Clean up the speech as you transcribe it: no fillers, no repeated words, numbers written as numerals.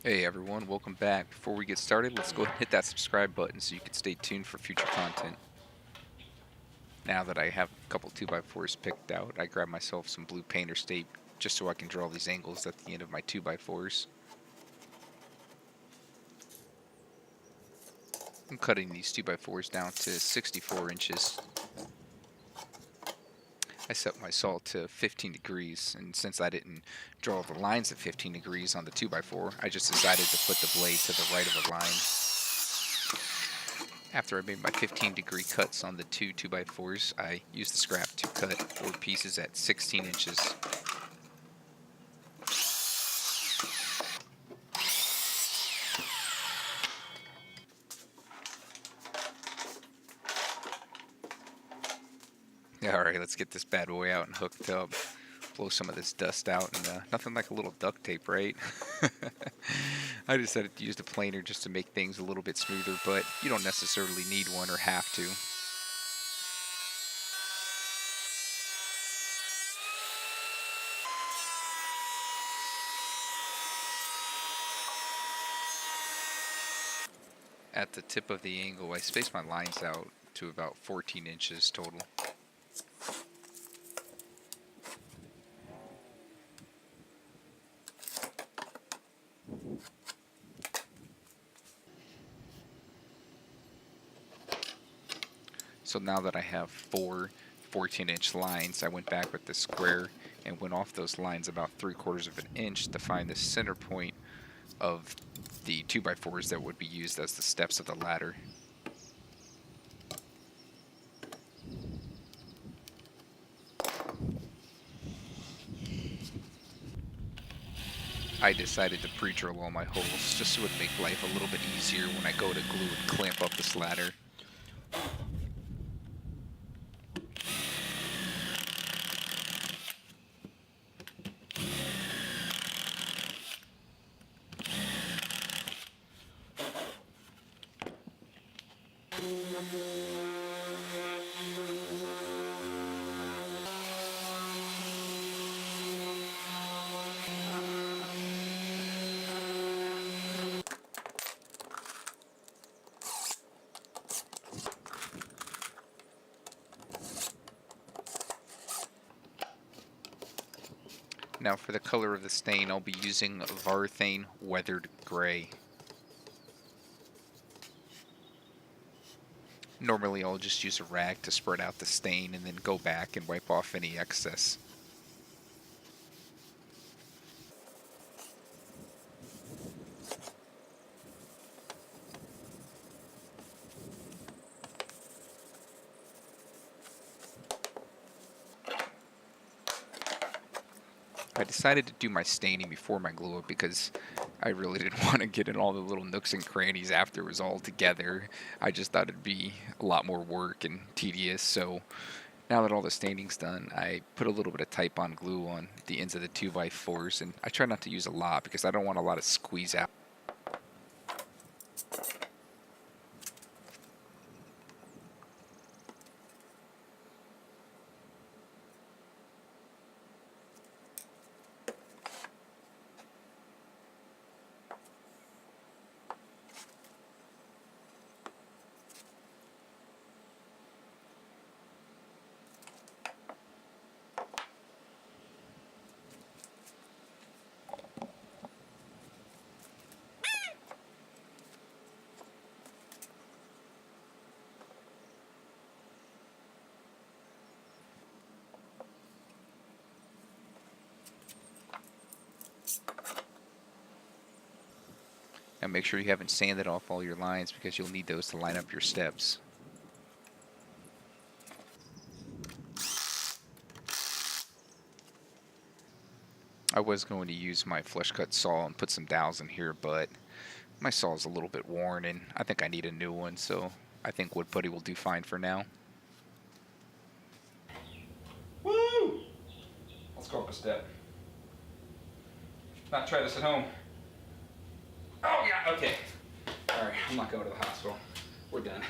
Hey everyone, welcome back. Before we get started, let's go ahead and hit that subscribe button so you can stay tuned for future content. Now that I have a couple 2x4s picked out, I grab myself some blue painter's tape just so I can draw these angles at the end of my 2x4s. I'm cutting these 2x4s down to 64 inches. I set my saw to 15 degrees, and since I didn't draw the lines at 15 degrees on the 2x4, I just decided to put the blade to the right of a line. After I made my 15-degree cuts on the two 2x4s, I used the scrap to cut 4 pieces at 16 inches. Alright, let's get this bad boy out and hooked up. Blow some of this dust out, and nothing like a little duct tape, right? I decided to use the planer just to make things a little bit smoother, but you don't necessarily need one or have to. At the tip of the angle, I spaced my lines out to about 14 inches total. So now that I have four 14-inch lines, I went back with the square and went off those lines about 3/4 of an inch to find the center point of the 2x4s that would be used as the steps of the ladder. I decided to pre-drill all my holes just so it would make life a little bit easier when I go to glue and clamp up this ladder. Now for the color of the stain, I'll be using Varathane Weathered Gray. Normally I'll just use a rag to spread out the stain and then go back and wipe off any excess. I decided to do my staining before my glue up because I really didn't want to get in all the little nooks and crannies after it was all together. I just thought it'd be a lot more work and tedious, so now that all the staining's done, I put a little bit of Type-On glue on the ends of the 2x4s, and I try not to use a lot because I don't want a lot of squeeze out. And make sure you haven't sanded off all your lines because you'll need those to line up your steps. I was going to use my flush cut saw and put some dowels in here, but my saw is a little bit worn and I think I need a new one, so I think wood putty will do fine for now. Woo! Let's go up a step. Not try this at home. Oh yeah, okay. Alright, I'm not going to the hospital. We're done.